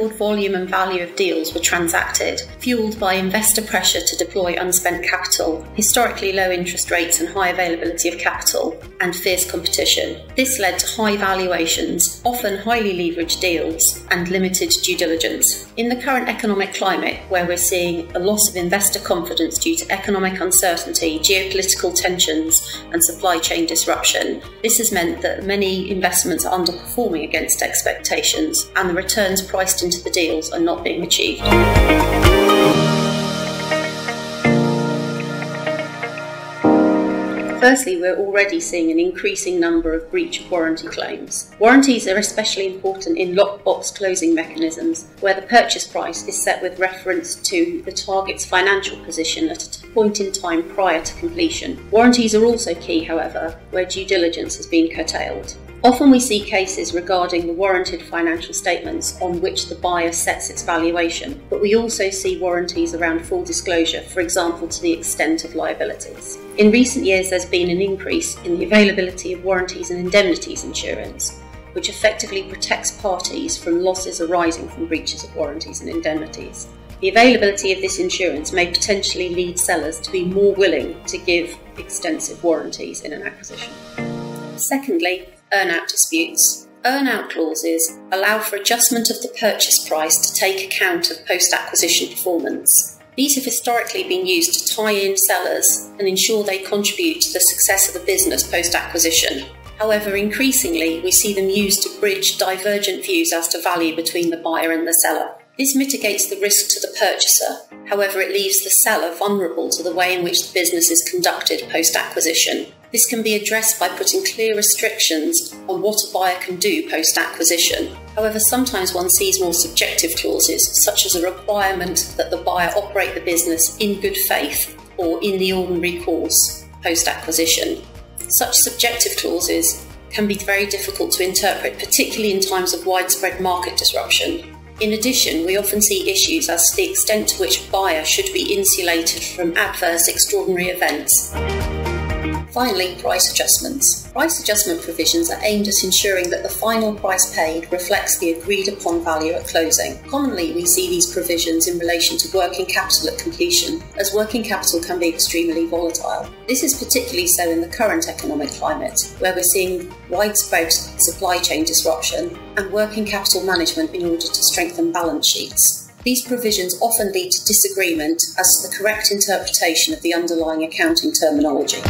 record volume and value of deals were transacted, fuelled by investor pressure to deploy unspent capital, historically low interest rates and high availability of capital, and fierce competition. This led to high valuations, often highly leveraged deals, and limited due diligence. In the current economic climate, where we're seeing a loss of investor confidence due to economic uncertainty, geopolitical tensions, and supply chain disruption, this has meant that many investments are underperforming against expectations, and the returns priced into the deals are not being achieved. Firstly, we're already seeing an increasing number of breach of warranty claims. Warranties are especially important in lockbox closing mechanisms, where the purchase price is set with reference to the target's financial position at a point in time prior to completion. Warranties are also key, however, where due diligence has been curtailed. Often we see cases regarding the warranted financial statements on which the buyer sets its valuation, but we also see warranties around full disclosure, for example to the extent of liabilities. In recent years there's been an increase in the availability of warranties and indemnities insurance, which effectively protects parties from losses arising from breaches of warranties and indemnities. The availability of this insurance may potentially lead sellers to be more willing to give extensive warranties in an acquisition. Secondly, earn-out disputes. Earn-out clauses allow for adjustment of the purchase price to take account of post-acquisition performance. These have historically been used to tie in sellers and ensure they contribute to the success of the business post-acquisition. However, increasingly we see them used to bridge divergent views as to value between the buyer and the seller. This mitigates the risk to the purchaser. However, it leaves the seller vulnerable to the way in which the business is conducted post-acquisition. This can be addressed by putting clear restrictions on what a buyer can do post-acquisition. However, sometimes one sees more subjective clauses, such as a requirement that the buyer operate the business in good faith or in the ordinary course post-acquisition. Such subjective clauses can be very difficult to interpret, particularly in times of widespread market disruption. In addition, we often see issues as to the extent to which a buyer should be insulated from adverse extraordinary events. Finally, price adjustments. Price adjustment provisions are aimed at ensuring that the final price paid reflects the agreed upon value at closing. Commonly, we see these provisions in relation to working capital at completion, as working capital can be extremely volatile. This is particularly so in the current economic climate, where we're seeing widespread supply chain disruption and working capital management in order to strengthen balance sheets. These provisions often lead to disagreement as to the correct interpretation of the underlying accounting terminology.